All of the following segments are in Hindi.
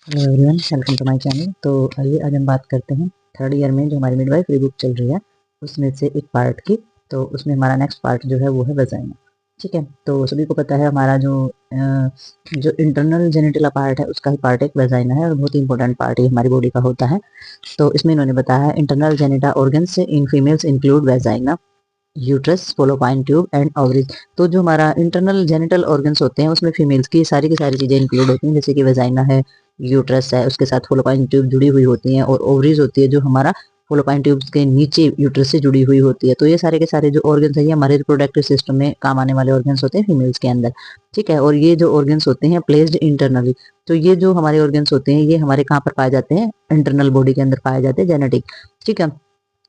Hello everyone, welcome to my channel. तो आइए आज हम बात करते हैं थर्ड ईयर में जो हमारी मिडवाइफरी बुक चल रही है उसमें से एक पार्ट की। तो उसमें हमारा नेक्स्ट पार्ट जो है वो है वजाइना। ठीक है, तो सभी को पता है हमारा जो इंटरनल जेनिटल पार्ट है उसका ही पार्ट एक वजाइना है और बहुत ही इंपॉर्टेंट पार्ट ये हमारी बॉडी का होता है। तो इसमें इन्होंने बताया है internal genital organs in females include vagina, uterus, fallopian tube and ovaries. तो जो हमारा इंटरनल जेनिटल ऑर्गन्स होते हैं उसमें फीमेल्स की सारी चीजें इंक्लूड होती हैं, जैसे कि वेजाइना है, यूट्रस है, उसके साथ फोलोपाइन ट्यूब जुड़ी हुई होती हैं और ओवरीज होती है जो हमारा फोलोपाइन ट्यूब्स के नीचे यूट्रस से जुड़ी हुई होती है। तो ये सारे के सारे जो ऑर्गन्स है ये हमारे रिप्रोडक्टिव सिस्टम में काम आने वाले ऑर्गन्स होते हैं फीमेल्स के अंदर। ठीक है, और ये जो ऑर्गन्स होते हैं प्लेस्ड इंटरनली। तो ये जो हमारे ऑर्गन्स होते हैं ये हमारे कहाँ पर पाए जाते हैं? इंटरनल बॉडी के अंदर पाए जाते हैं, जेनेटिक। ठीक है,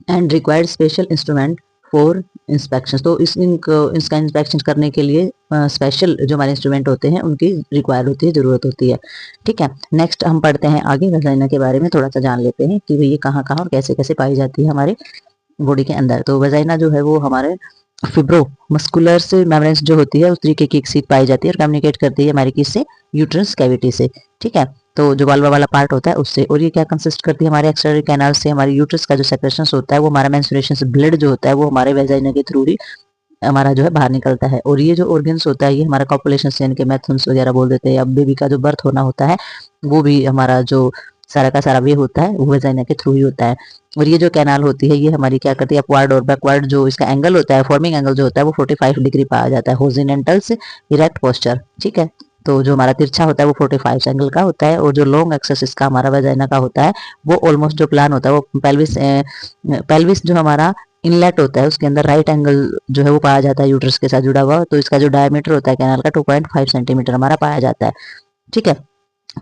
and required special instrument for inspection. तो इसका इंस्पेक्शन करने के लिए स्पेशल जो हमारे इंस्ट्रूमेंट होते हैं उनकी रिक्वायर होती है, जरूरत होती है। ठीक है, नेक्स्ट हम पढ़ते हैं आगे वजाइना के बारे में थोड़ा सा जान लेते हैं कि भाई ये कहाँ कहाँ और कैसे कैसे पाई जाती है हमारे बॉडी के अंदर। तो वजाइना जो है वो हमारे फिब्रो मस्कुलर से मेम्ब्रेन्स जो होती है उस तरीके की एक सीट पाई जाती है और कम्युनिकेट करती है हमारी किससे? यूट्रस कैविटी से। ठीक है, तो जो वाल्वा वाला पार्ट होता है उससे। और ये क्या कंसिस्ट करती है? हमारे एक्सटर्नल कैनाल से हमारे यूट्रस का जो सेक्रेशन होता है वो हमारा मेंस्ट्रुएशन ब्लड जो होता है वो हमारे वेजाइना के थ्रू ही हमारा जो है बाहर निकलता है। और ये जो ऑर्गन्स होता है ये हमारा कॉपुलेशन से, यानी कि मैथुन्स वगैरह बोल देते हैं, या बेबी का जो बर्थ होना होता है वो भी हमारा जो सारा का सारा वे होता है वो वेजाइना के थ्रू ही होता है। और ये जो कैनाल होती है ये हमारी क्या करती है? अपवर्ड और बैकवर्ड जो इसका एंगल होता है, फॉर्मिंग एंगल जो होता है वो 45 डिग्री पाया जाता है, हॉरिजॉन्टल से इरेक्ट पोस्चर। ठीक है, तो जो हमारा तिरछा होता है वो 45 एंगल का होता है और जो लॉन्ग एक्सेस इसका हमारा वेजाइना का होता है वो ऑलमोस्ट जो प्लान होता है वो पेल्विस जो हमारा इनलेट होता है उसके अंदर राइट एंगल जो है वो पाया जाता है यूट्रस के साथ जुड़ा हुआ। तो इसका जो डायमीटर होता है कैनाल का 2.5 सेंटीमीटर हमारा पाया जाता है। ठीक है,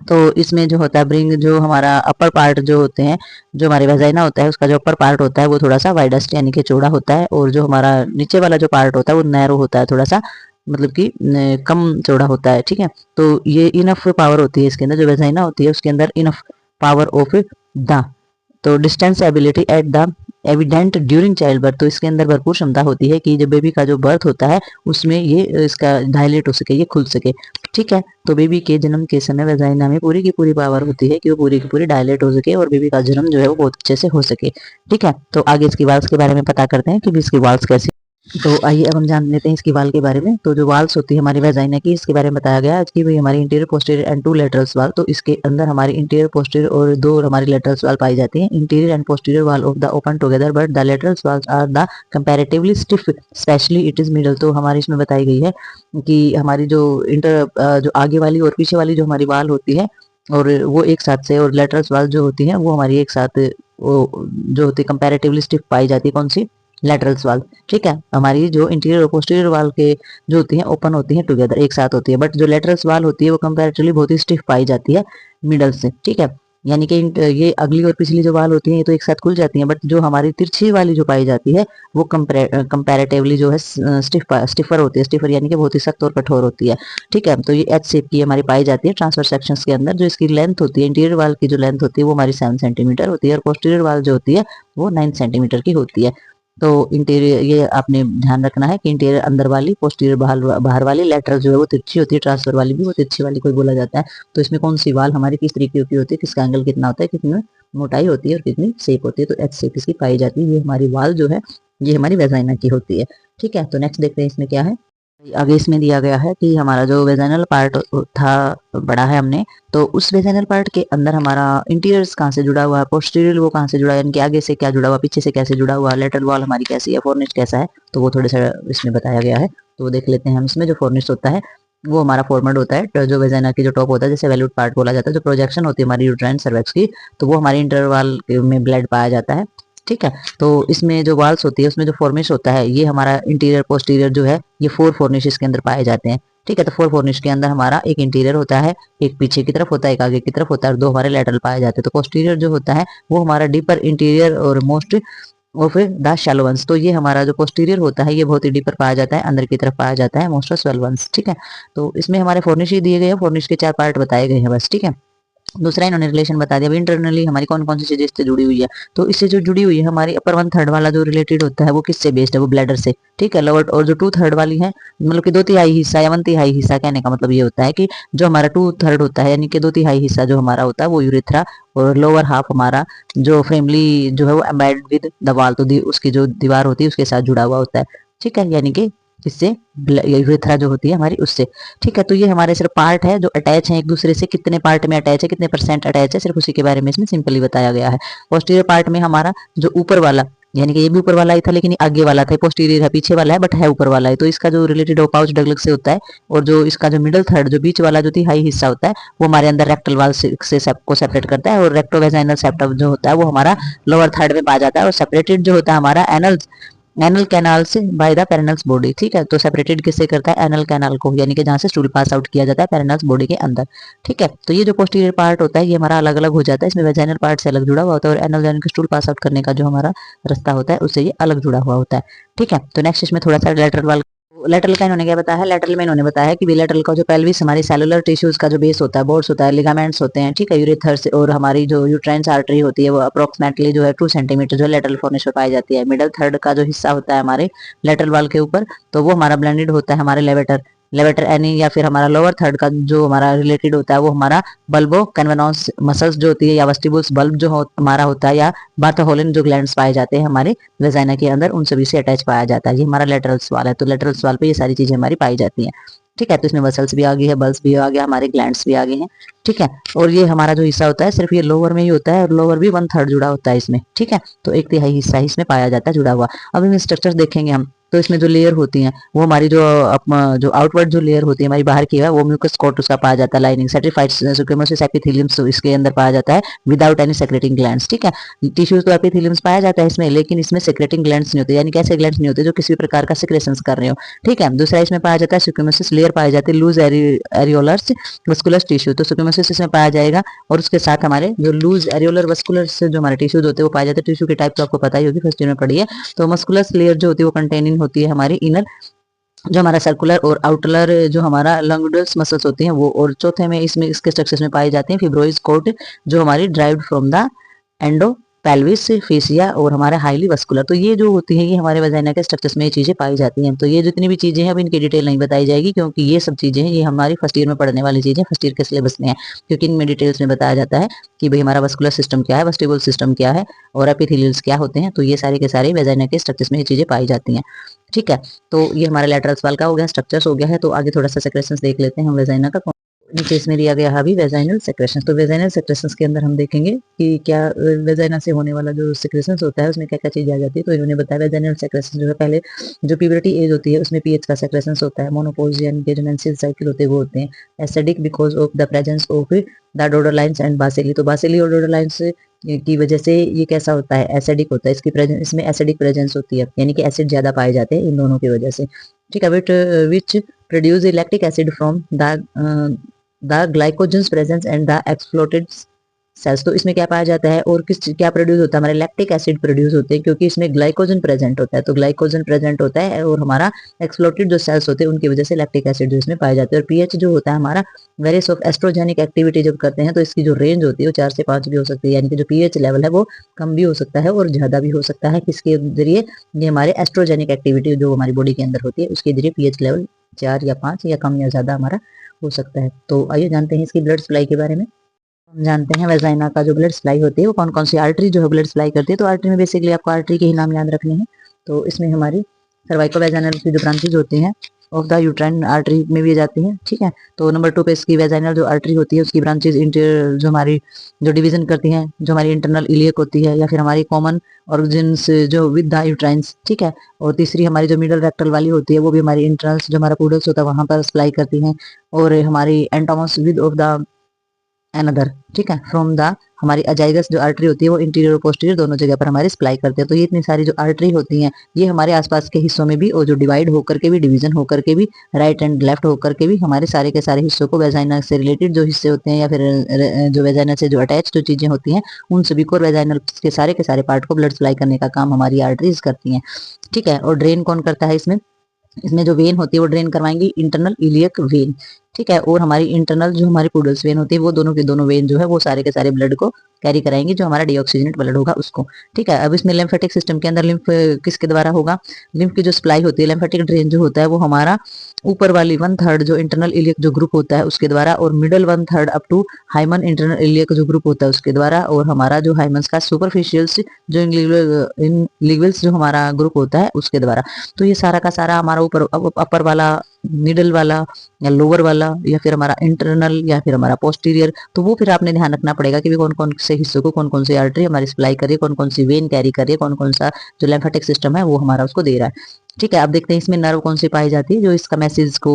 तो इसमें जो होता है ब्रिंग जो हमारा अपर पार्ट जो होते हैं, जो हमारी वेजाइना होता है उसका जो अपर पार्ट होता है वो थोड़ा सा वाइडेस्ट यानी कि चौड़ा होता है और जो हमारा नीचे वाला जो पार्ट होता है वो नैरो होता है, थोड़ा सा मतलब कि कम चौड़ा होता है। ठीक है, तो ये इनफ पावर होती है इसके अंदर, जो वेजाइना होती है उसके अंदर इनफ पावर ऑफ द, तो distance ability at the evident during child birth. तो इसके अंदर भरपूर क्षमता होती है कि जब बेबी का जो बर्थ होता है उसमें ये इसका डायलेट हो सके, ये खुल सके। ठीक है, तो बेबी के जन्म के समय वेजाइना में पूरी की पूरी पावर होती है कि वो पूरी की पूरी डायलेट हो सके और बेबी का जन्म जो है वो बहुत अच्छे से हो सके। ठीक है, तो आगे इसकी वाल्स के बारे में पता करते हैं कि इसकी वाल्स कैसी। तो आइए अब हम जान लेते हैं इसकी वाल के बारे में। तो जो वाल्स होती है हमारी वेजाइना की, इसके बारे में बताया गया है कि भाई हमारी इंटीरियर पोस्टीरियर एंड 2 लेटरल्स वाल। तो इसके अंदर हमारी इंटीरियर पोस्टीरियर और 2 हमारी लेटरल्स वाल पाई जाती हैं। Interior and posterior wall of the open together but the laterals walls are the comparatively stiff, specially it is middle. तो हमारी इसमें बताई गई है कि हमारी जो जो आगे वाली और पीछे वाली जो हमारी वाल होती है और वो एक साथ से, और लेटरल्स वाल जो होती है वो हमारी एक साथ वो जो होती है कंपैरेटिवली स्टिफ पाई जाती है। कौन सी? लेटरल्स वाल। ठीक है, हमारी जो इंटीरियर और पोस्टीरियर वाल के जो होती हैं ओपन होती हैं टुगेदर, एक साथ होती है, बट जो लेटरल्स वाल होती है वो कंपैरेटिवली बहुत ही स्टिफ पाई जाती है मिडल से। ठीक है, यानी कि ये अगली और पिछली जो वाल होती हैं ये तो एक साथ खुल जाती हैं, बट जो हमारी तिरछी वाली जो पाई जाती है वो कंपैरेटिवली जो है स्टिफर होती है। स्टिफर यानी कि बहुत ही सख्त और कठोर होती है। ठीक है, तो ये एच शेप की हमारी पाई जाती है ट्रांसवर्स सेक्शंस के अंदर। जो इसकी लेंथ होती है इंटीरियर वाल की, जो लेंथ होती है वो हमारी 7 सेंटीमीटर होती है और पोस्टीरियर वाल जो होती है वो 9 सेंटीमीटर की होती है। तो इंटीरियर ये आपने ध्यान रखना है कि इंटीरियर अंदर वाली, पोस्टीरियर बाहर वाली, लेटरल जो है वो तिरछी होती है, ट्रांसफर वाली भी वो तिरछी वाली कोई बोला जाता है। तो इसमें कौन सी वाल हमारी किस तरीके की होती है, किसका एंगल कितना होता है, कितनी मोटाई होती है और कितनी शेप होती है, तो एच शेप इसकी पाई जाती है। ये हमारी वाल जो है ये हमारी वेजाइना की होती है। ठीक है, तो नेक्स्ट देखते हैं इसमें क्या है। आगे इसमें दिया गया है कि हमारा जो वेजाइनल पार्ट था बड़ा है हमने, तो उस वेजाइनल पार्ट के अंदर हमारा इंटीरियर्स कहाँ से जुड़ा हुआ है, पोस्टीरियर वो कहाँ से जुड़ा है, यानी कि आगे से क्या जुड़ा हुआ, पीछे से कैसे जुड़ा हुआ, लेटरल वॉल हमारी कैसी है, फोर्निश कैसा है, तो वो थोड़े सा इसमें बताया गया है। तो वो देख लेते हैं हम। इसमें जो फोर्निश होता है वो हमारा फॉर्मेट होता है, तो जो वेजाइना की जो टॉप होता है जैसे वैल्यूड पार्ट बोला जाता है, जो प्रोजेक्शन होती है हमारी यूट्राइन सर्वेक्स की, तो वो हमारी इंटरवल में ब्लड पाया जाता है। ठीक है, तो इसमें जो वाल्स होती है उसमें जो फॉर्निश होता है ये हमारा इंटीरियर पोस्टीरियर जो है ये 4 फॉर्निश इसके अंदर पाए जाते हैं। ठीक है, तो 4 फॉर्निश के अंदर हमारा एक इंटीरियर होता है, एक पीछे की तरफ होता है, एक आगे की तरफ होता है और 2 हमारे लेटरल पाए जाते हैं। तो पोस्टीरियर जो होता है वो हमारा डीपर इंटीरियर और मोस्ट और फिर द शैलो वंस। तो ये हमारा जो पोस्टीरियर होता है ये बहुत ही डीपर पाया जाता है, अंदर की तरफ पाया जाता है, मोस्ट ऑफ स्वेल वंस। ठीक है, तो इसमें हमारे फॉर्निश ही दिए गए हैं, फॉर्निश के 4 पार्ट बताए गए हैं बस। ठीक है, दूसरा इन्होंने रिलेशन बता दिया। इंटरनली हमारी कौन कौन सी चीजें इससे जुड़ी हुई है, तो इससे जो जुड़ी हुई है हमारी अपर 1/3 वाला जो रिलेटेड होता है वो किससे बेस्ड है, वो ब्लैडर से, ठीक है। लोअर और जो 2/3 वाली है, मतलब कि 2/3 हिस्सा या 1/3 हिस्सा, कहने का मतलब ये होता है कि जो हमारा 2/3 होता है यानी कि 2/3 हिस्सा जो हमारा होता है वो यूरेथ्रा, और लोअर हाफ हमारा जो फैमिली जो है वो एम्बेड विद द वाल, तो उसकी जो दीवार होती है उसके साथ जुड़ा हुआ होता है, ठीक है, यानी कि जिससे यूरेथ्रा जो होती है हमारी उससे, ठीक है। तो ये हमारे सिर्फ पार्ट है जो अटैच है एक दूसरे से, कितने पार्ट में अटैच है, कितने परसेंट अटैच है, सिर्फ उसी के बारे में इसमें सिंपली बताया गया है। पोस्टीरियर पार्ट में हमारा जो ऊपर वाला, यानी कि ये भी ऊपर वाला ही था लेकिन आगे वाला था, पोस्टीरियर है, पीछे वाला है बट है ऊपर वाला है, तो इसका जो रिलेटेड पाउच डगलग से होता है, और जो इसका जो मिडल थर्ड जो बीच वाला जो थी हाई हिस्सा होता है वो हमारे अंदर रेक्टल वाल से को सेपरेट करता है, और रेक्टोवेजाइनल सेप्टम जो होता है वो हमारा लोअर थर्ड में पाया जाता है, और सेपरेटेड जो होता है हमारा एनल एनल कैनाल से बाय द पेरिनल्स बॉडी, ठीक है। तो सेपरेटेड किससे करता है, एनल कैनाल को, यानी कि जहां से स्टूल पास आउट किया जाता है पेरिनल्स बॉडी के अंदर, ठीक है। तो ये जो पोस्टीरियर पार्ट होता है ये हमारा अलग अलग हो जाता है, इसमें वेजाइनल पार्ट से अलग जुड़ा हुआ होता है, और एनल यानी कि स्टूल पास आउट करने का जो हमारा रास्ता होता है उससे ये अलग जुड़ा हुआ होता है, ठीक है। तो नेक्स्ट इसमें थोड़ा सा लेटरल वाल, लेटरल का इन्होंने क्या बताया है, लेटरल में इन्होंने बताया है कि बिलेटरल का जो पेल्विस हमारी सेलुलर टिश्यूज का जो बेस होता है, बोर्ड्स होता है, लिगामेंट्स होते हैं, ठीक है, यूरेथर्स, और हमारी जो यूट्राइन्स आर्टरी होती है वो अप्रोक्सीमेटली जो है 2 सेंटीमीटर जो लेटरल फोर्निश में पाई जाती है। मिडल थर्ड का जो हिस्सा होता है हमारे लेटरल वाल के ऊपर, तो वो हमारा ब्लेंडेड होता है हमारे लेवेटर लेवेटर एनी, या फिर हमारा लोअर थर्ड का जो हमारा रिलेटेड होता है वो हमारा बल्बो कन्वेनोस मसल्स जो होती है, या वेस्टिबुल्स बल्ब जो हमारा होता है, या बार्थोहोलिन जो ग्लैंड्स पाए जाते हैं हमारे वेजाइना के अंदर, उन सभी से अटैच पाया जाता है। ये हमारा लेटरल स्वाल है, तो लेटरल स्वाल पे ये सारी चीजें हमारी पाई जाती हैं, ठीक है। तो इसमें मसल्स भी आ गई है, बल्स भी आ गया, हमारे ग्लैंड्स भी आ गए हैं, ठीक है। और ये हमारा जो हिस्सा होता है सिर्फ ये लोअर में ही होता है, और लोअर भी 1/3 जुड़ा होता है इसमें, ठीक है। तो 1/3 हिस्सा ही इसमें पाया जाता है जुड़ा हुआ। अब इसमें स्ट्रक्चर देखेंगे हम, तो इसमें जो लेयर होती हैं वो हमारी जो आउटवर्ड जो लेयर होती है हमारी बाहर की है वो म्यूकस कोट उसका पाया जाता है, लाइनिंग सर्टिफाइड स्क्विमोसिस एपिथेलियम्स इसके अंदर पाया जाता है विदाउट एनी सेक्रेटिंग ग्लैंड्स, ठीक है। टिश्यूज तो एपिथेलियम्स पाया जाता है इसमें, लेकिन इसमें सेक्रेटिंग ग्लैंड्स नहीं होते, यानी कि ऐसे ग्लैंड्स नहीं होते जो किसी भी प्रकार का सेक्रेशंस कर रहे हो, ठीक है। दूसरा इसमें पाया जाता है स्क्विमोसिस लेयर पाई जाती है लूज एरियोलर्स वस्कुलर टिश्यू, तो स्क्विमोसिस इसमें पाया जाएगा, और उसके साथ हमारे जो लूज एरियोलर वस्कुलर जो हमारे टिश्यूज होते हैं वो पाए जाते हैं। टिश्यू के टाइप तो आपको पता ही होगी, फर्स्ट ईयर में पढ़ी है। तो मस्कुलस लेयर जो होती है वो कंटेनिंग होती है हमारी इनर जो हमारा सर्कुलर और आउटलर जो हमारा लंगडल्स मसल्स होती हैं वो, और चौथे में इसमें इसके स्ट्रक्चर्स में पाई जाती हैं फिब्रोइस कोट जो हमारी derived from the endo pelvis fascia और हमारे हाईली वस्कुलर। तो ये जो होती है ये हमारे वजाइना के स्ट्रक्चर्स में ये चीजें पाई जाती हैं। तो ये जितनी भी चीजें हैं अब इनकी डिटेल नहीं बताई जाएगी, क्योंकि ये सब चीजें हैं ये हमारी फर्स्ट ईयर में पढ़ने वाली चीजें फर्स्ट ईयर के सिलेबस में है, क्योंकि इनमें डिटेल्स में बताया जाता है कि भाई हमारा वस्कुलर सिस्टम क्या है, वेस्टिबुलर सिस्टम क्या है, और एपिथेलियल्स क्या होते हैं। तो ये सारे के सारे वजाइना के स्ट्रक्चर्स में ये चीजें पाई जाती हैं, ठीक है। तो ये हमारा लेटरल वाल का हो गया, स्ट्रक्चर्स हो गया है। तो आगे थोड़ा सा सेक्रेशंस देख लेते हैं हम वेजाइना का। नीचे इसमें दिया गया है अभी वेजाइनल सेक्रेशंस। तो वेजाइनल सेक्रेशंस के अंदर हम देखेंगे कि क्या वेजाइना से होने वाला जो सेक्रेशंस होता है उसमें क्या क्या चीजें आ जाती है। तो इन्होंने बताया वेजाइनल सेक्रेशंस जो है पहले जो प्यूबर्टी एज होती है उसमें पीएच का सेक्रेशंस होता है, मोनोपोज यानी कि जो मेंस्ट्रुअल साइकिल होते हैं वो होते हैं, acidic because of the presence of the Doderlein's and bacilli. तो बासिली और डोडरलाइंस की वजह से ये कैसा होता है, एसिडिक होता है, इसकी प्रेजेंस इसमें एसिडिक प्रेजेंस होती है, यानी कि एसिड ज्यादा पाए जाते हैं इन दोनों की वजह से, ठीक है। Which produce lactic acid from the glycogens presence and the exploited cells. तो इसमें क्या पाया जाता है और क्या प्रोड्यूस होता है, हमारे लैक्टिक एसिड प्रोड्यूस होते हैं क्योंकि इसमें ग्लाइकोजन प्रेजेंट होता है। तो ग्लाइकोजन प्रेजेंट होता है और हमारा एक्सप्लोटेड जो सेल्स होते हैं उनकी वजह से लैक्टिक एसिड जो इसमें पाए जाते हैं। और पीएच जो होता है हमारा वेरियस ऑफ एस्ट्रोजेनिक एक्टिविटी जब करते हैं तो इसकी जो रेंज होती है वो 4 से 5 भी हो सकती है, यानी कि जो पीएच लेवल है वो कम भी हो सकता है और ज्यादा भी हो सकता है। किसके जरिए, ये हमारे एस्ट्रोजेनिक एक्टिविटी जो हमारी बॉडी के अंदर होती है उसके जरिए पीएच लेवल 4 या 5 या कम या ज्यादा हमारा हो सकता है। तो आइए जानते हैं इसकी ब्लड सप्लाई के बारे में। हम जानते हैं वेजाइना का जो ब्लड सप्लाई होती है वो कौन कौन सी आर्टरी जो है ब्लड सप्लाई करती है। तो आर्टरी में बेसिकली आपको आर्टरी के ही नाम याद रखने हैं। तो इसमें हमारी सर्वाइको वेजाइनल की जो ब्रांचेज होती हैं ऑफ द यूट्राइन आर्टरी में भी जाती हैं, ठीक है। तो नंबर 2 पे इसकी वेजाइनल जो आर्टरी होती है उसकी ब्रांचेज इंटर जो हमारी जो डिवीजन करती हैं जो हमारी इंटरनल इलियक होती है या फिर हमारी कॉमन ऑर्गन्स जो विद द यूट्राइन्स, ठीक है। और तीसरी हमारी जो मिडल रेक्टल वाली होती है वो भी हमारी इंटरनल्स जो हमारा पूडल्स होता है वहां पर सप्लाई करती हैं। और हमारी एंटोमस विद ऑफ द अनदर, ठीक है, फ्रॉम द हमारी अजाइगस जो आर्टरी होती है वो इंटीरियर और पोस्टीरियर दोनों जगह पर हमारी सप्लाई करते हैं। तो ये इतनी सारी जो आर्टरी होती हैं ये हमारे आसपास के हिस्सों में भी और जो डिवाइड होकर के भी डिवीजन होकर के भी राइट एंड लेफ्ट होकर के भी हमारे सारे के सारे हिस्सों को वेजाइना से रिलेटेड जो हिस्से होते हैं या फिर जो वेजाइना से जो अटैच जो चीजें होती हैं उन सभी को वेजाइनल के सारे पार्ट को ब्लड सप्लाई करने का काम हमारी आर्टरीज करती हैं, ठीक है। और ड्रेन कौन करता है इसमें, इसमें जो वेन होती है वो ड्रेन करवाएंगी इंटरनल इलियक वेन, ठीक है। और हमारी इंटरनल जो हमारी पुडल्स वेन होती है वो दोनों के दोनों वेन जो है वो सारे के सारे ब्लड को कैरी कराएंगे, जो हमारा डीऑक्सीजनेट ब्लड होगा उसको। ठीक है। अब इसमें लिम्फेटिक सिस्टम के अंदर लिम्फ किसके द्वारा होगा, लिम्फ की जो सप्लाई होती है, लिम्फेटिक ड्रेन जो होता है वो हमारा ऊपर वाली 1/3 जो इंटरनल इलियक जो ग्रुप होता है उसके द्वारा, और middle 1/3 up to hymen internal iliac जो ग्रुप होता है उसके द्वारा, और हमारा जो हाइमन्स का सुपरफिशियल्स जो इंग्लिवल्स जो हमारा ग्रुप होता है उसके द्वारा। तो ये सारा का सारा हमारा ऊपर अपर वाला, मिडल वाला या लोअर वाला, या फिर हमारा इंटरनल, या फिर हमारा पोस्टीरियर, तो वो फिर आपने ध्यान रखना पड़ेगा कि कौन कौन से हिस्सों को कौन कौन सी आर्टरी हमारी सप्लाई कर रही है, कौन कौन सी वेन कैरी कर रही है, कौन कौन सा जो लिम्फेटिक सिस्टम है वो हमारा उसको दे रहा है। ठीक है। अब देखते हैं इसमें नर्व कौन सी पाई जाती है जो इसका मैसेज को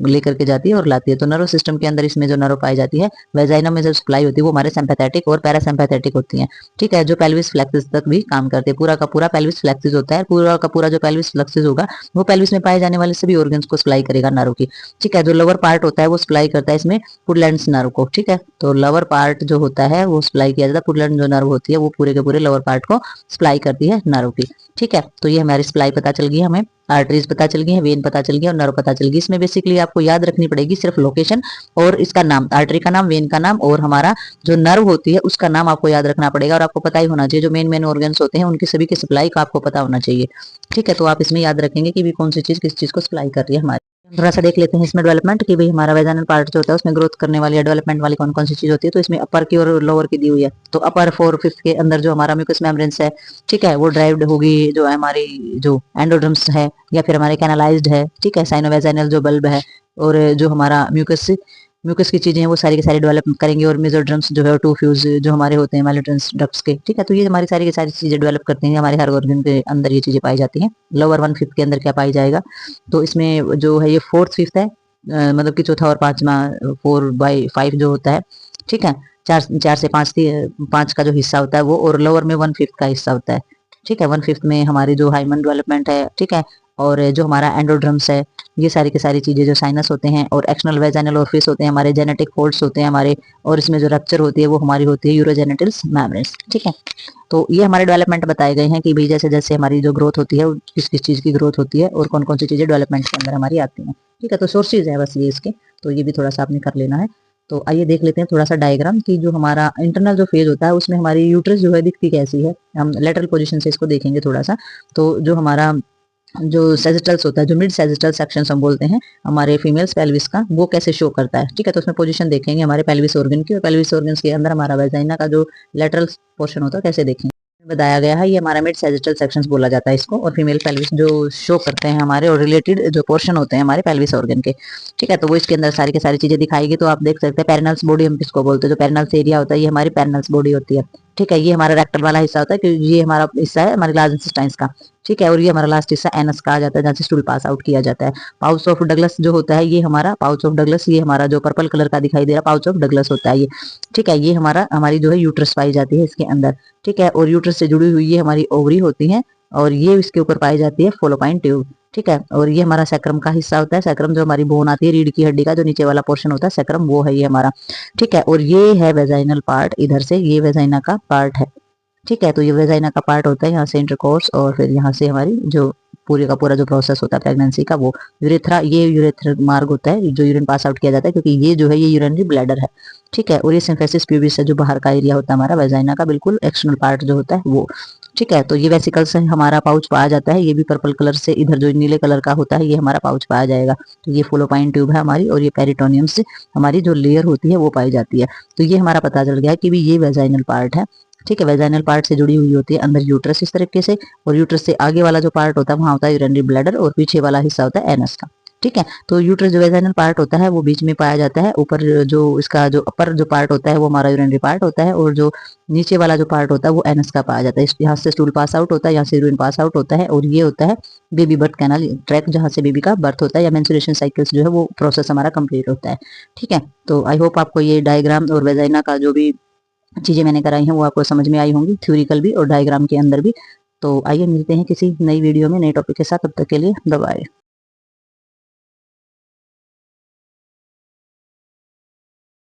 लेकर के जाती है और लाती है। तो नर्व सिस्टम के अंदर इसमें जो नर्व पाई जाती है वेजाइना में जो सप्लाई होती है वो हमारे सिंपैथेटिक और पैरासिम्पैथेटिक होती है। ठीक है। जो पेल्विस फ्लेक्सिस तक भी काम करते हैं, पूरा का पूरा पेल्विस फ्लेक्सिस होता है, पूरा का पूरा जो पेल्विस फ्लेक्सिस होगा वो पेल्विस में पाए जाने वाले सभी ऑर्गन्स को सप्लाई करेगा नर्व की। ठीक है। जो लोअर पार्ट होता है वो सप्लाई करता है इसमें पुडलैंड्स नर्व को। ठीक है। तो लोअर पार्ट जो होता है वो सप्लाई किया जाता है, पुडलैंड जो नर्व होती है वो पूरे के पूरे लोअर पार्ट को सप्लाई करती है नर्व की। ठीक है। तो ये हमारी सप्लाई पता चल गई, हमें आर्टरीज पता चल गई है, वेन पता चल गया और नर्व पता चल गई। इसमें बेसिकली आपको याद रखनी पड़ेगी सिर्फ लोकेशन और इसका नाम, आर्टरी का नाम, वेन का नाम, और हमारा जो नर्व होती है उसका नाम आपको याद रखना पड़ेगा। और आपको पता ही होना चाहिए जो मेन मेन ऑर्गन्स होते हैं उनकी सभी की सप्लाई का आपको पता होना चाहिए। ठीक है। तो आप इसमें याद रखेंगे कि भी कौन सी चीज किस चीज को सप्लाई कर रही है हमारी। थोड़ा सा देख लेते हैं इसमें डेवलपमेंट की भाई हमारा वेजाइनल पार्ट जो होता है उसमें ग्रोथ करने वाली या डेवलपमेंट वाली कौन कौन सी चीज होती है। तो इसमें अपर की और लोअर की दी हुई है। तो अपर 4/5 के अंदर जो हमारा म्यूकस मेम्ब्रेन्स है, ठीक है, वो ड्राइव्ड होगी जो हमारी जो एंडोड्रम्स है या फिर हमारे कैनालाइज्ड है। ठीक है। साइनोवेजाइनल जो बल्ब है और जो हमारा म्यूकस म्यूकस की चीजें हैं वो सारी की सारी डेवलप करेंगे। और मेसोड्रम्स जो है टू फ्यूज जो हमारे होते हैं माइलोट्रंस डक्ट्स के। ठीक है। तो ये हमारी सारी की सारी चीजें डेवलप करते हैं, हमारे हर ऑर्गन के अंदर ये चीजें पाई जाती हैं। लोअर 1/5 के अंदर क्या पाई जाएगा, तो इसमें जो है ये 4th 5th है, मतलब कि चौथा और पांचवा 4/5 जो होता है। ठीक है। चार चार से पांच पांच का जो हिस्सा होता है वो, और लोअर में 1/5 का हिस्सा होता है। ठीक है। 1/5 में हमारी जो हाइमन डेवलपमेंट है। ठीक है। और जो हमारा एंडोड्रम्स है, ये सारी की सारी चीजें जो साइनस होते हैं और एक्सटर्नल वेजाइनल ओरिफिस होते हैं, हमारे जेनेटिक फोल्ड्स होते हैं हमारे, और इसमें जो रप्चर होती है वो हमारी होती है यूरोजेनेटिल्स मेम्ब्रेन्स। ठीक है। तो ये हमारे डेवलपमेंट बताए गए हैं कि भाई जैसे जैसे हमारी जो ग्रोथ होती है किस किस चीज की ग्रोथ होती है और कौन कौन सी चीजें डेवलपमेंट के अंदर हमारी आती हैं। ठीक है। तो सोर्सेज है बस ये इसके, तो ये भी थोड़ा सा आपने कर लेना है। तो आइए देख लेते हैं थोड़ा सा डायग्राम कि जो हमारा इंटरनल जो फेज होता है उसमें हमारी यूट्रस जो है दिखती कैसी है। हम लेटरल पोजीशन से इसको देखेंगे थोड़ा सा। तो जो हमारा जो सेजिटल्स होता है, जो मिड सेजिटल सेक्शन हम बोलते हैं हमारे फीमेल्स पेल्विस का, वो कैसे शो करता है। ठीक है। तो उसमें पोजीशन देखेंगे हमारे पेल्विस ऑर्गन की, और पेल्विस ऑर्गन के अंदर हमारा वेजाइना का जो लेटरल पोर्शन होता है कैसे देखेंगे बताया गया है। ये हमारा मिड सेजिटल सेक्शंस बोला जाता है इसको, और फीमेल पेल्विस जो शो करते हैं हमारे और रिलेटेड जो पोर्शन होते हैं हमारे पेल्विस ऑर्गन के। ठीक है। तो वो इसके अंदर सारी की सारी चीजें दिखाएगी। तो आप देख सकते हैं पेरिनल्स बॉडी हम किसको बोलते हैं, जो पेरिनल्स एरिया होता है ये हमारी पेरिनल्स बॉडी होती है। ठीक है। ये हमारा रेक्टल वाला हिस्सा होता है क्योंकि ये हमारा हिस्सा है हमारे लार्ज इंटेस्टाइन्स का। ठीक है। और ये हमारा लास्ट हिस्सा एनस का आ जाता है जहाँ से स्टूल पास आउट किया जाता है। पाउच ऑफ डगलस जो होता है ये हमारा पाउच ऑफ डगलस, ये हमारा जो पर्पल कलर का दिखाई दे रहा पाउच ऑफ डगलस होता है ये। ठीक है। ये हमारी जो है यूट्रस पाई जाती है इसके अंदर। ठीक है। और यूट्रस से जुड़ी हुई ये हमारी ओवरी होती है, और ये इसके ऊपर पाई जाती है फोलोपाइन ट्यूब। ठीक है। और ये हमारा सैक्रम का हिस्सा होता है। सैक्रम जो हमारी बोन आती है रीढ़ की हड्डी का जो नीचे वाला पोर्शन होता है सैक्रम, वो है ये हमारा। ठीक है। और ये है वेजाइनल पार्ट, इधर से ये वेजाइना का पार्ट है। ठीक है। तो ये वेजाइना का पार्ट होता है, यहाँ से इंटरकोर्स, और फिर यहाँ से हमारी जो पूरे का पूरा जो प्रोसेस होता है प्रेगनेंसी का वो यूरेथ्रा, ये यूरेथ्र मार्ग होता है जो यूरिन पास आउट किया जाता है, क्योंकि ये जो है ये यूरिनरी ब्लैडर है। ठीक है। और ये सिम्फेसिस प्यूबिस है जो बाहर का एरिया होता है हमारा वेजाइना का, बिल्कुल एक्सटर्नल पार्ट जो होता है वो। ठीक है। तो ये वेसिकल से हमारा पाउच पाया जाता है, ये भी पर्पल कलर से, इधर जो नीले कलर का होता है ये हमारा पाउच पाया जाएगा। तो ये फोलोपाइन ट्यूब है हमारी, और ये पेरिटोनियम से हमारी जो लेयर होती है वो पाई जाती है। तो ये हमारा पता चल गया है कि भी ये वेजाइनल पार्ट है। ठीक है। वेजाइनल पार्ट से जुड़ी हुई होती है अंदर यूट्रस इस तरीके से, और यूट्रस से आगे वाला जो पार्ट होता है वहां होता है यूरिनरी ब्लैडर, और पीछे वाला हिस्सा होता है एनस का। ठीक है। तो यूट्रस जो वेजाइनल पार्ट होता है वो बीच में पाया जाता है। ऊपर जो इसका जो अपर जो पार्ट होता है वो हमारा यूरिनरी पार्ट होता है, और जो नीचे वाला जो पार्ट होता है वो एनस का पाया जाता है। यहाँ से स्टूल पास आउट होता है, यहाँ से यूरिन पास आउट होता है, और ये होता है बेबी बर्थ कैनाल ट्रैक जहाँ से बेबी का बर्थ होता है या मेंस्ट्रुएशन साइकिल्स जो है वो प्रोसेस हमारा कंप्लीट होता है। ठीक है। तो आई होप आपको ये डायग्राम और वेजाइना का जो भी चीजें मैंने कराई हैं वो आपको समझ में आई होंगी, थ्योरिकल भी और डायग्राम के अंदर भी। तो आइए मिलते हैं किसी नई वीडियो में नए टॉपिक के साथ, तब तक के लिए बाय बाय।